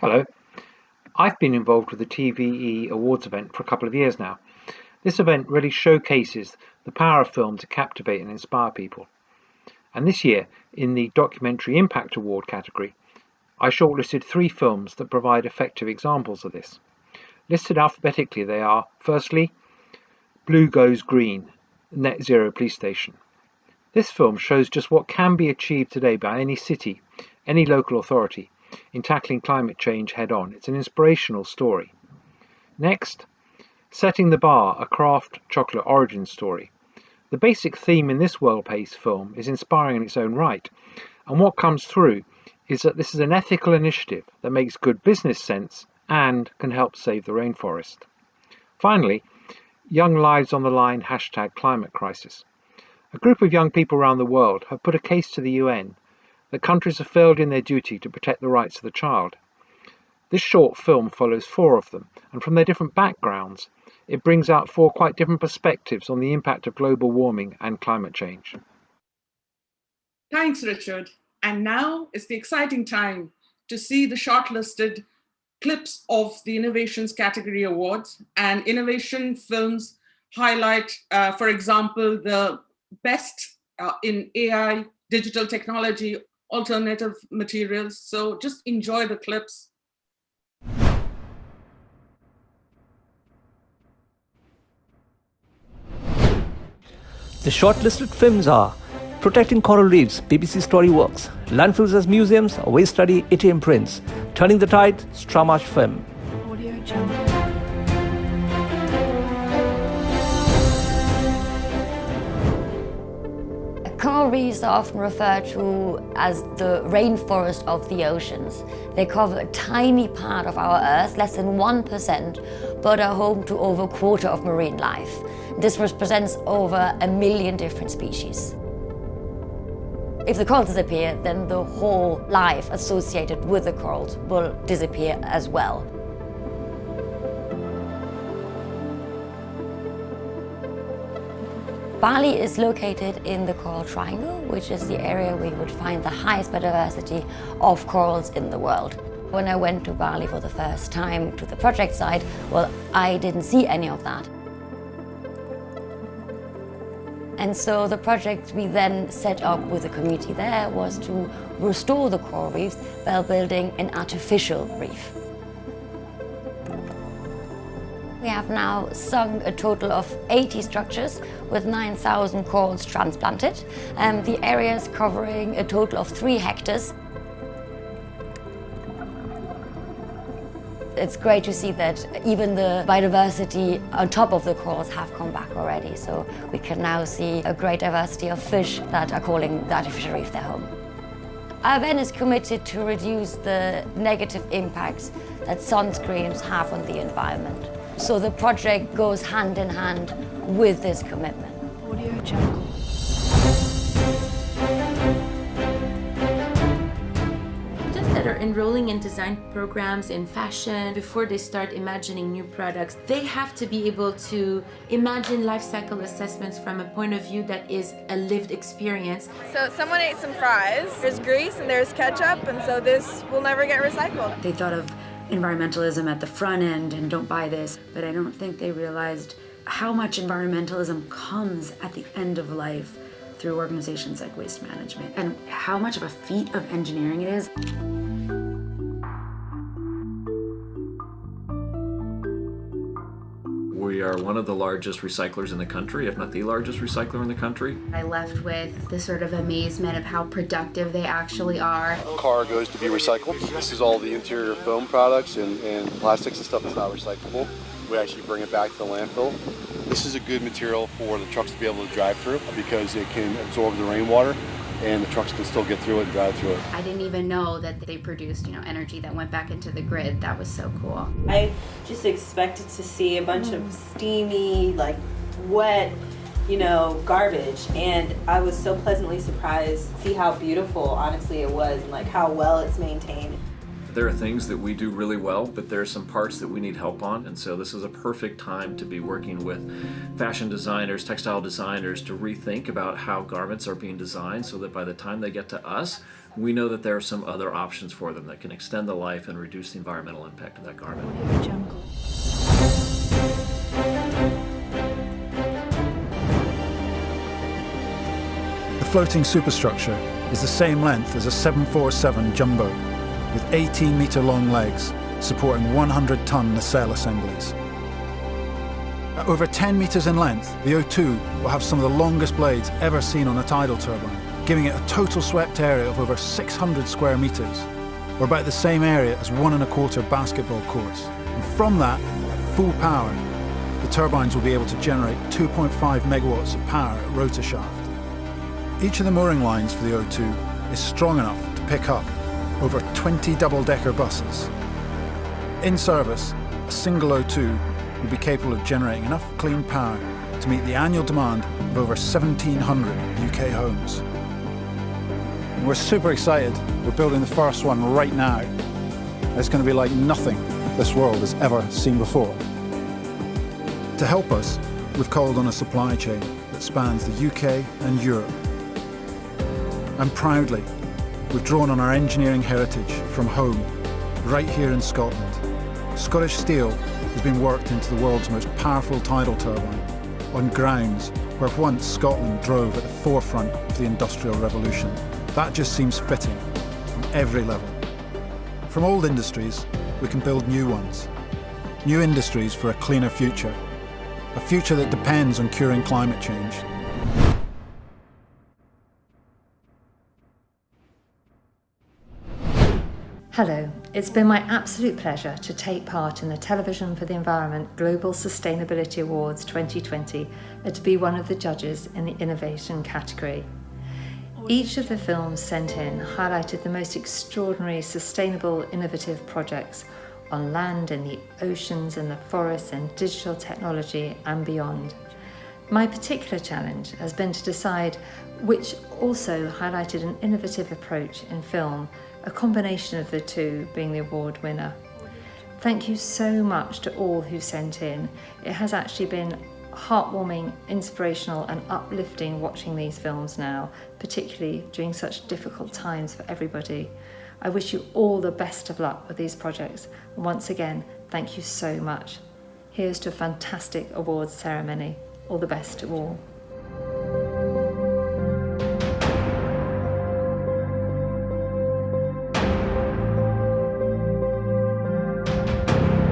Hello. I've been involved with the TVE Awards event for a couple of years now. This event really showcases the power of film to captivate and inspire people. And this year, in the Documentary Impact Award category, I shortlisted 3 films that provide effective examples of this. Listed alphabetically, they are, firstly, Blue Goes Green, Net Zero Police Station. This film shows just what can be achieved today by any city, any local authority, in tackling climate change head-on. It's an inspirational story. Next, Setting the Bar, a craft chocolate origin story. The basic theme in this well-paced film is inspiring in its own right, and what comes through is that this is an ethical initiative that makes good business sense and can help save the rainforest. Finally, Young Lives on the Line #climate crisis. A group of young people around the world have put a case to the UN that countries have failed in their duty to protect the rights of the child. This short film follows 4 of them, and from their different backgrounds, it brings out 4 quite different perspectives on the impact of global warming and climate change. Thanks, Richard. And now is the exciting time to see the shortlisted clips of the Innovations Category Awards. And innovation films highlight, for example, the best in AI, digital technology, alternative materials. So just enjoy the clips. The shortlisted films are Protecting Coral Reefs, BBC Story Works, Landfills as Museums, A Waste Study, Ity Imprints, Turning the Tide, Stramash Film. Audio Jungle. Coral reefs are often referred to as the rainforest of the oceans. They cover a tiny part of our Earth, less than 1%, but are home to over a quarter of marine life. This represents over 1 million different species. If the corals disappear, then the whole life associated with the corals will disappear as well. Bali is located in the Coral Triangle, which is the area where you would find the highest biodiversity of corals in the world. When I went to Bali for the first time to the project site, well, I didn't see any of that. And so the project we then set up with the community there was to restore the coral reefs by building an artificial reef. We have now sunk a total of 80 structures with 9,000 corals transplanted. The area is covering a total of 3 hectares. It's great to see that even the biodiversity on top of the corals have come back already. So we can now see a great diversity of fish that are calling the artificial reef their home. Our event is committed to reduce the negative impacts that sunscreens have on the environment. So the project goes hand in hand with this commitment. Audio Jungle. That are enrolling in design programs in fashion, before they start imagining new products, they have to be able to imagine life cycle assessments from a point of view that is a lived experience. So someone ate some fries, there's grease and there's ketchup, and so this will never get recycled. They thought of environmentalism at the front end and don't buy this, but I don't think they realized how much environmentalism comes at the end of life through organizations like Waste Management, and how much of a feat of engineering it is. We are one of the largest recyclers in the country, if not the largest recycler in the country. I left with the sort of amazement of how productive they actually are. Car goes to be recycled. This is all the interior foam products and plastics and stuff that's not recyclable. We actually bring it back to the landfill. This is a good material for the trucks to be able to drive through because it can absorb the rainwater and the trucks can still get through it and drive through it. I didn't even know that they produced, energy that went back into the grid. That was so cool. I just expected to see a bunch of steamy, wet, garbage, and I was so pleasantly surprised to see how beautiful, honestly, it was, and how well it's maintained. there are things that we do really well, but there are some parts that we need help on, and so this is a perfect time to be working with fashion designers, textile designers, to rethink about how garments are being designed so that by the time they get to us, we know that there are some other options for them that can extend the life and reduce the environmental impact of that garment. Audio Jungle. The floating superstructure is the same length as a 747 Jumbo, with 18-metre long legs supporting 100-ton nacelle assemblies. At over 10 metres in length, the O2 will have some of the longest blades ever seen on a tidal turbine, giving it a total swept area of over 600 square metres, or about the same area as 1¼ basketball courts. And from that, at full power, the turbines will be able to generate 2.5 megawatts of power at rotor shaft. Each of the mooring lines for the O2 is strong enough to pick up over 20 double-decker buses. In service, a single O2 will be capable of generating enough clean power to meet the annual demand of over 1,700 UK homes. And we're super excited. We're building the first one right now. It's going to be like nothing this world has ever seen before. To help us, we've called on a supply chain that spans the UK and Europe. And proudly, we've drawn on our engineering heritage from home, right here in Scotland. Scottish steel has been worked into the world's most powerful tidal turbine, on grounds where once Scotland drove at the forefront of the Industrial Revolution. That just seems fitting on every level. From old industries, we can build new ones. New industries for a cleaner future. A future that depends on curing climate change. Hello, it's been my absolute pleasure to take part in the Television for the Environment Global Sustainability Awards 2020 and to be one of the judges in the Innovation category. Each of the films sent in highlighted the most extraordinary sustainable innovative projects on land, in the oceans, in the forests, and digital technology and beyond. My particular challenge has been to decide which also highlighted an innovative approach in film, a combination of the two being the award winner. Thank you so much to all who sent in. It has actually been heartwarming, inspirational and uplifting watching these films now, particularly during such difficult times for everybody. I wish you all the best of luck with these projects, and once again, thank you so much. Here's to a fantastic awards ceremony. All the best to all.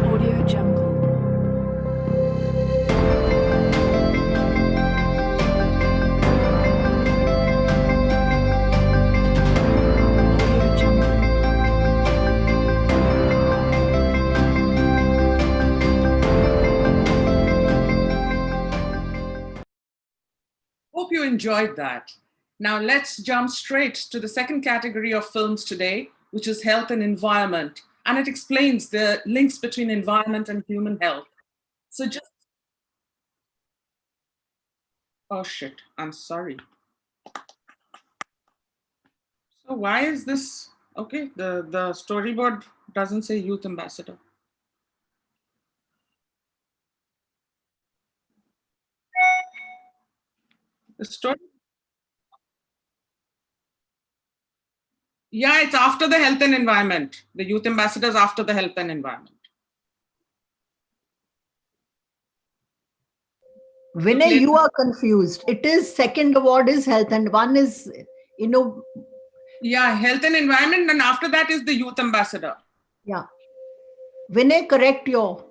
Audio Jungle. Audio Jungle. Hope you enjoyed that. Now let's jump straight to the second category of films today, which is health and environment. And it explains the links between environment and human health. So just, oh shit, I'm sorry. So why is this, okay, the storyboard doesn't say youth ambassador. The story, yeah, it's after the health and environment. The youth ambassadors after the health and environment. Vinay, you are confused. It is second award is health and one is, Yeah, health and environment, and after that is the youth ambassador. Yeah. Vinay, correct your.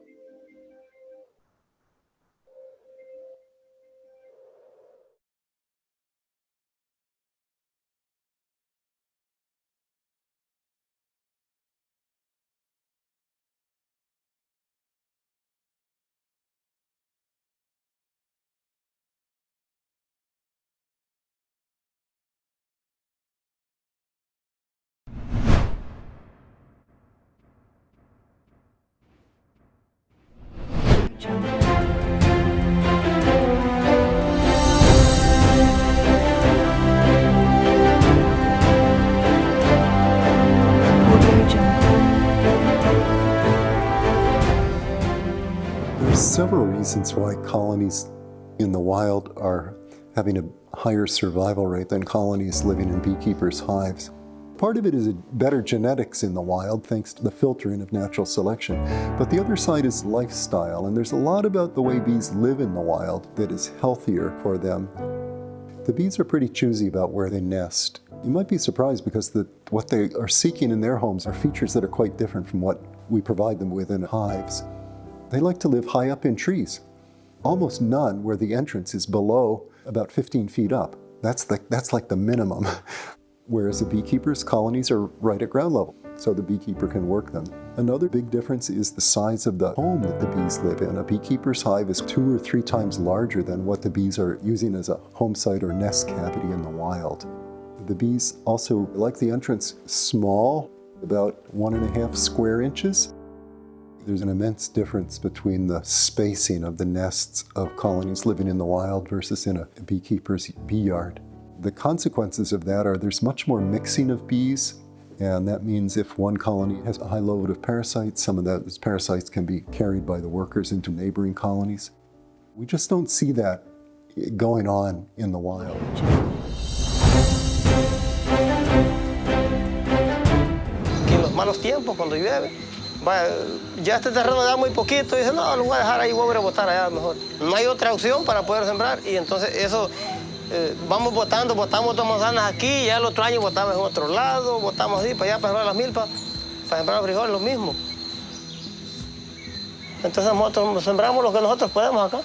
reasons why colonies in the wild are having a higher survival rate than colonies living in beekeepers' hives. Part of it is better genetics in the wild thanks to the filtering of natural selection. But the other side is lifestyle, and there's a lot about the way bees live in the wild that is healthier for them. The bees are pretty choosy about where they nest. You might be surprised because what they are seeking in their homes are features that are quite different from what we provide them with in hives. They like to live high up in trees. Almost none where the entrance is below about 15 feet up. That's like the minimum. Whereas the beekeeper's colonies are right at ground level, so the beekeeper can work them. Another big difference is the size of the home that the bees live in. A beekeeper's hive is 2 or 3 times larger than what the bees are using as a home site or nest cavity in the wild. The bees also like the entrance small, about 1.5 square inches. There's an immense difference between the spacing of the nests of colonies living in the wild versus in a beekeeper's bee yard. The consequences of that are there's much more mixing of bees, and that means if one colony has a high load of parasites, some of those parasites can be carried by the workers into neighboring colonies. We just don't see that going on in the wild. Que en los malos tiempos, cuando llueve, ya este terreno da muy poquito, y dice, no, lo voy a dejar ahí, voy a botar allá mejor. No hay otra opción para poder sembrar, y entonces eso vamos botamos dos manzanas aquí, y ya el otro año botamos en otro lado, botamos así, para allá, para sembrar las milpas, para sembrar los frijoles, lo mismo. Entonces nosotros sembramos lo que nosotros podemos acá.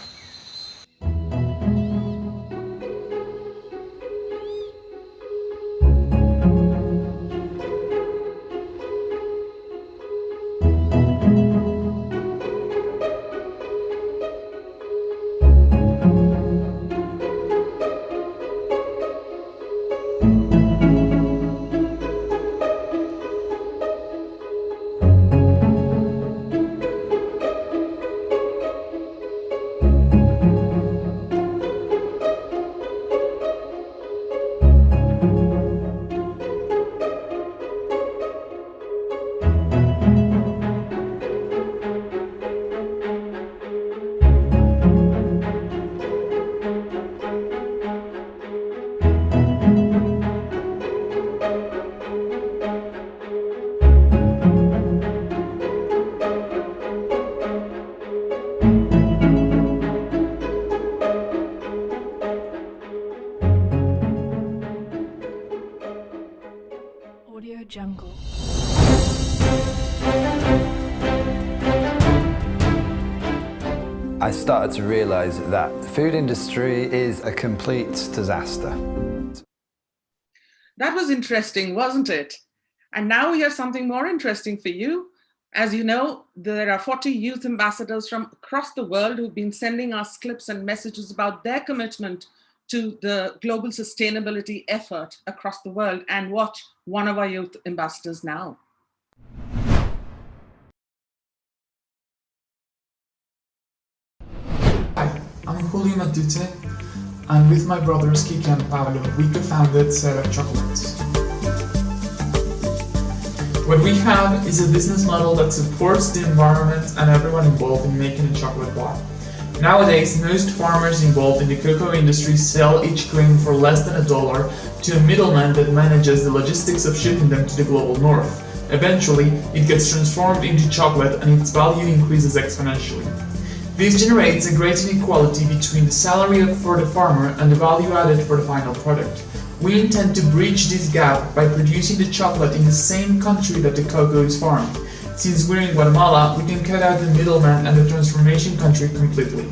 Jungle. I started to realize that the food industry is a complete disaster. That was interesting, wasn't it? And now we have something more interesting for you. As you know, there are 40 youth ambassadors from across the world who've been sending us clips and messages about their commitment to the global sustainability effort across the world. And watch one of our youth ambassadors now. Hi, I'm Julio Matute, and with my brothers Kike and Pablo, we co-founded Sera Chocolates. What we have is a business model that supports the environment and everyone involved in making a chocolate bar. Nowadays, most farmers involved in the cocoa industry sell each grain for less than $1 to a middleman that manages the logistics of shipping them to the global north. Eventually, it gets transformed into chocolate and its value increases exponentially. This generates a great inequality between the salary for the farmer and the value added for the final product. We intend to bridge this gap by producing the chocolate in the same country that the cocoa is farmed. Since we're in Guatemala, we can cut out the middleman and the transformation country completely.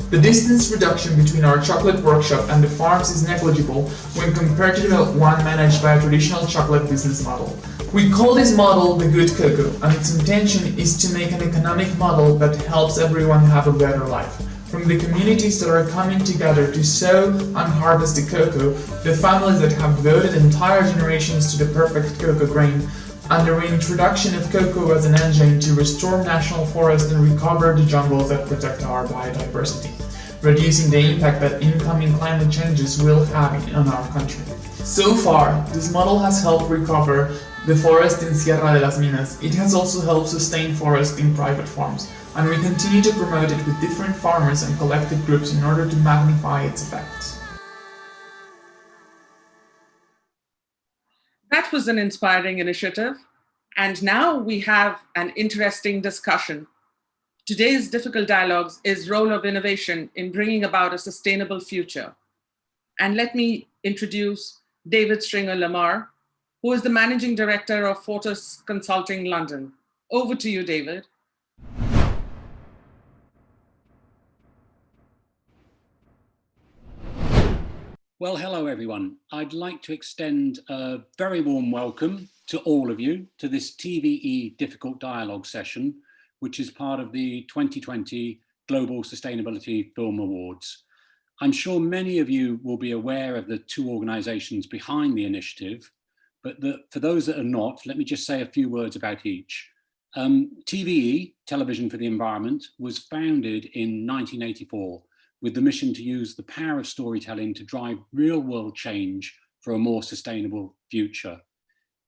The distance reduction between our chocolate workshop and the farms is negligible when compared to the one managed by a traditional chocolate business model. We call this model the good cocoa, and its intention is to make an economic model that helps everyone have a better life. From the communities that are coming together to sow and harvest the cocoa, the families that have devoted entire generations to the perfect cocoa grain, and the reintroduction of cocoa as an engine to restore national forests and recover the jungles that protect our biodiversity, reducing the impact that incoming climate changes will have on our country. So far, this model has helped recover the forest in Sierra de las Minas. It has also helped sustain forest in private farms. and we continue to promote it with different farmers and collective groups in order to magnify its effects. That was an inspiring initiative, and now we have an interesting discussion. Today's Difficult Dialogues is role of innovation in bringing about a sustainable future. And let me introduce David Stringer Lamar, who is the Managing Director of Fortis Consulting London. Over to you, David. Well, hello everyone. I'd like to extend a very warm welcome to all of you to this TVE Difficult Dialogue session, which is part of the 2020 Global Sustainability Film Awards. I'm sure many of you will be aware of the two organisations behind the initiative, but for those that are not, let me just say a few words about each. TVE, Television for the Environment, was founded in 1984 with the mission to use the power of storytelling to drive real-world change for a more sustainable future.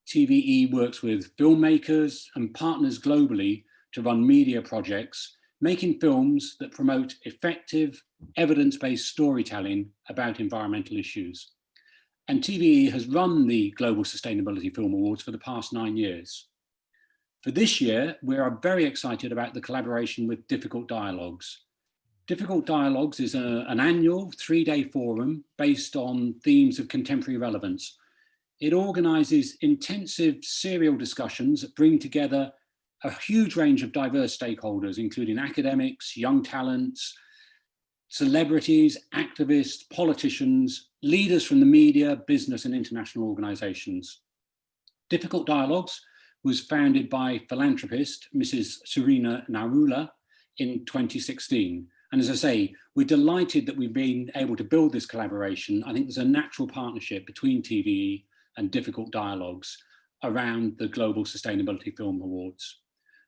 TVE works with filmmakers and partners globally to run media projects, making films that promote effective, evidence-based storytelling about environmental issues. And TVE has run the Global Sustainability Film Awards for the past 9 years. For this year, we are very excited about the collaboration with Difficult Dialogues. Difficult Dialogues is an annual 3-day forum based on themes of contemporary relevance. It organises intensive serial discussions that bring together a huge range of diverse stakeholders, including academics, young talents, celebrities, activists, politicians, leaders from the media, business and international organisations. Difficult Dialogues was founded by philanthropist Mrs. Serena Narula in 2016. And as I say, we're delighted that we've been able to build this collaboration. I think there's a natural partnership between TVE and Difficult Dialogues around the Global Sustainability Film Awards.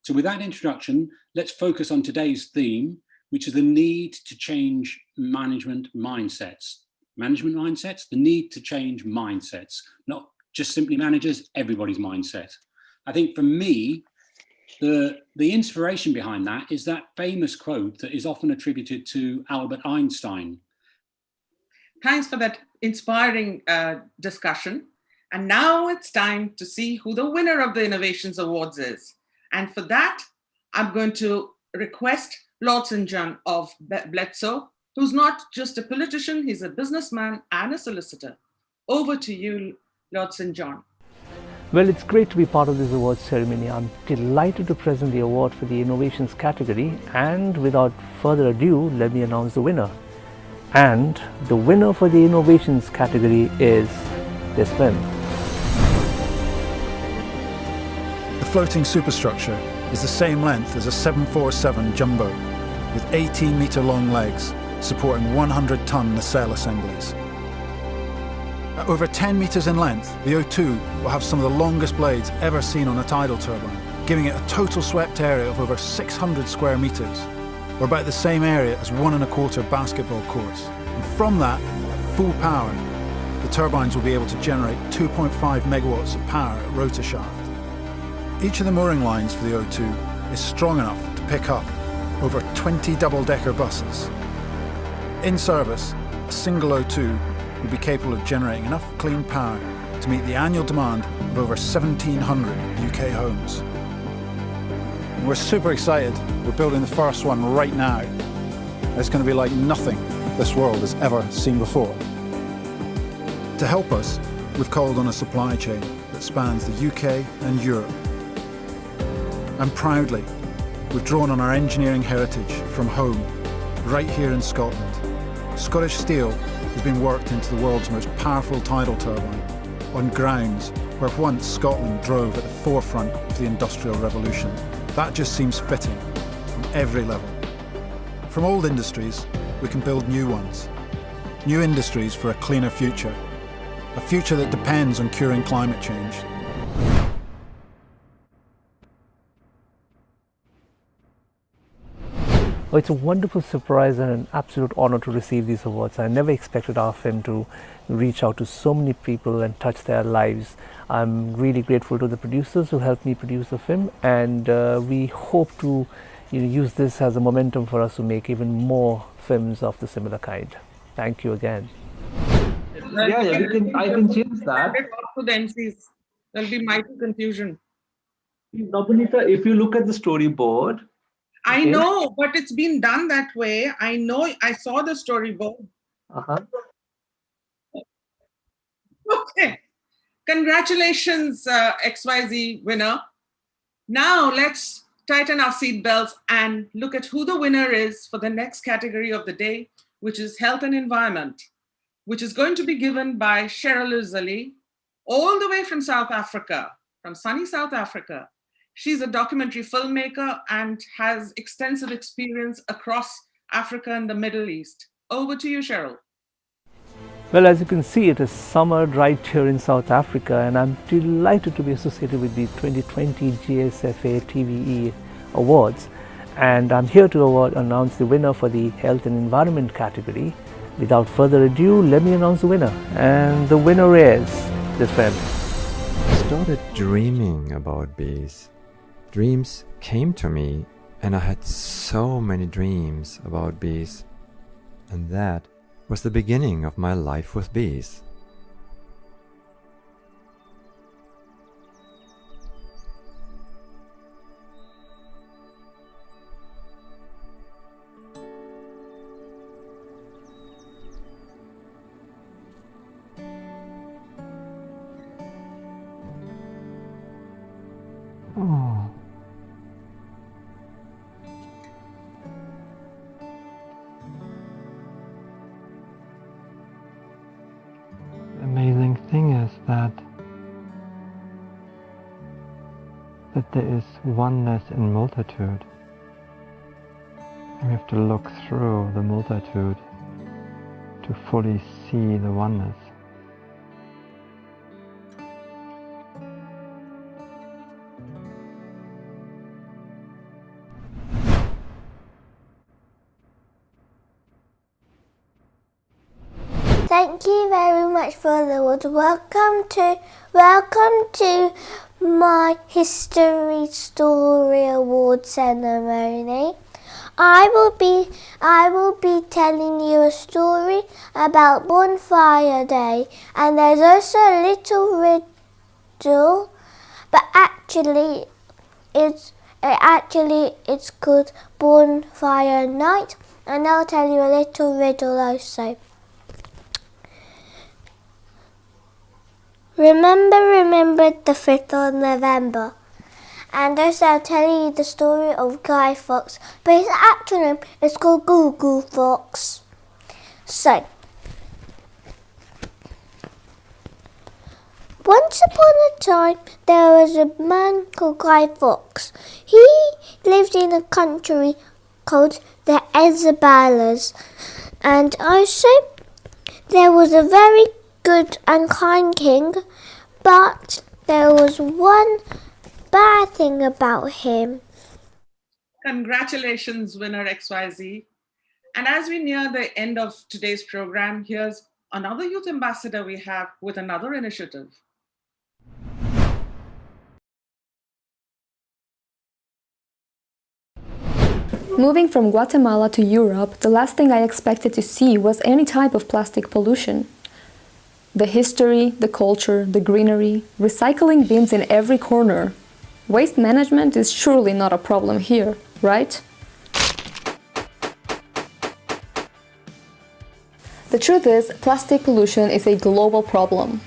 So with that introduction, let's focus on today's theme, which is the need to change management mindsets. Management mindsets, the need to change mindsets, not just simply managers, everybody's mindset. I think for me, the inspiration behind that is that famous quote that is often attributed to Albert Einstein. Thanks for that inspiring discussion. And now it's time to see who the winner of the Innovations Awards is. And for that, I'm going to request Lord St. John of Bledsoe, who's not just a politician, he's a businessman and a solicitor. Over to you, Lord St. John. Well, it's great to be part of this awards ceremony. I'm delighted to present the award for the Innovations category, and without further ado, let me announce the winner. And the winner for the Innovations category is this film. The floating superstructure is the same length as a 747 Jumbo, with 18-metre long legs supporting 100-ton nacelle assemblies. At over 10 metres in length, the O2 will have some of the longest blades ever seen on a tidal turbine, giving it a total swept area of over 600 square metres, or about the same area as 1¼ basketball courts. And from that, at full power, the turbines will be able to generate 2.5 megawatts of power at rotor shaft. Each of the mooring lines for the O2 is strong enough to pick up over 20 double-decker buses. In service, a single O2 will be capable of generating enough clean power to meet the annual demand of over 1,700 UK homes. And we're super excited. We're building the first one right now. It's going to be like nothing this world has ever seen before. To help us, we've called on a supply chain that spans the UK and Europe. And proudly, we've drawn on our engineering heritage from home, right here in Scotland. Scottish steel has been worked into the world's most powerful tidal turbine on grounds where once Scotland drove at the forefront of the Industrial Revolution. That just seems fitting on every level. From old industries, we can build new ones. New industries for a cleaner future. A future that depends on curing climate change. Oh, it's a wonderful surprise and an absolute honor to receive these awards. I never expected our film to reach out to so many people and touch their lives. I'm really grateful to the producers who helped me produce the film, and we hope to use this as a momentum for us to make even more films of the similar kind. Thank you again. I can change that. To the MCs. There'll be mighty confusion. Navneeta, if you look at the storyboard. I know, but it's been done that way. I know, I saw the storyboard. Okay. Congratulations, XYZ winner. Now let's tighten our seatbelts and look at who the winner is for the next category of the day, which is health and environment, which is going to be given by Cheryl Uzali, all the way from South Africa, from sunny South Africa. She's a documentary filmmaker and has extensive experience across Africa and the Middle East. Over to you, Cheryl. Well, as you can see, it is summer right here in South Africa, and I'm delighted to be associated with the 2020 GSFA TVE Awards. And I'm here to announce the winner for the Health and Environment category. Without further ado, let me announce the winner. And the winner is this friend. I started dreaming about bees. Dreams came to me, and I had so many dreams about bees. And that was the beginning of my life with bees. Oh. The amazing thing is that there is oneness in multitude. We have to look through the multitude to fully see the oneness. Thank you very much for the awards. Welcome to my History Story Award ceremony. I will be telling you a story about Bonfire Day, and there's also a little riddle, but actually it's called Bonfire Night, and I'll tell you a little riddle also. Remember the 5th of November. And also I'll tell you the story of Guy Fawkes, but his actual name is called Google Fox. So, once upon a time there was a man called Guy Fawkes. He lived in a country called the Isabellas, and also there was a very good and kind king, but there was one bad thing about him. Congratulations, winner XYZ. And as we near the end of today's program, here's another youth ambassador we have with another initiative. Moving from Guatemala to Europe, the last thing I expected to see was any type of plastic pollution. The history, the culture, the greenery, recycling bins in every corner. Waste management is surely not a problem here, right? The truth is, plastic pollution is a global problem.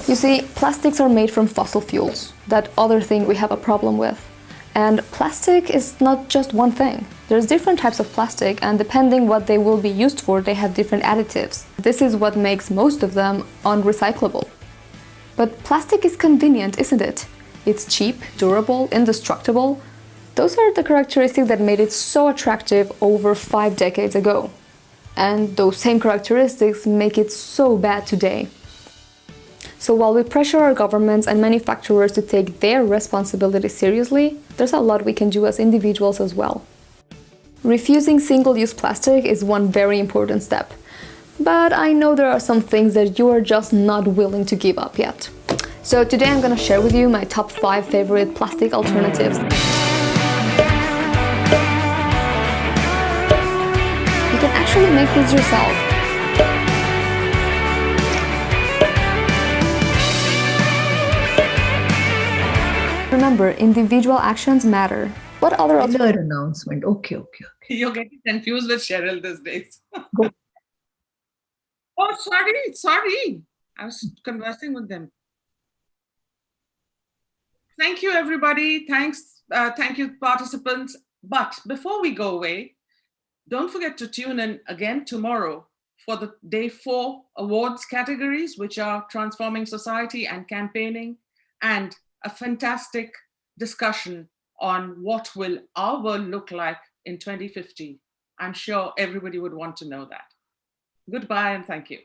You see, plastics are made from fossil fuels, that other thing we have a problem with. And plastic is not just one thing. There's different types of plastic, and depending what they will be used for, they have different additives. This is what makes most of them unrecyclable. But plastic is convenient, isn't it? It's cheap, durable, indestructible. Those are the characteristics that made it so attractive over 5 decades ago. And those same characteristics make it so bad today. So while we pressure our governments and manufacturers to take their responsibility seriously, there's a lot we can do as individuals as well. Refusing single-use plastic is one very important step. But I know there are some things that you are just not willing to give up yet. So today I'm gonna share with you my top 5 favorite plastic alternatives. actually make this yourself. Remember, individual actions matter. What other announcement? Okay. You're getting confused with Cheryl these days. Oh, sorry. I was conversing with them. Thank you, everybody. Thank you, participants. But before we go away, don't forget to tune in again tomorrow for the Day 4 awards categories, which are Transforming Society and Campaigning, and a fantastic discussion on what will our world look like in 2050. I'm sure everybody would want to know that. Goodbye and thank you.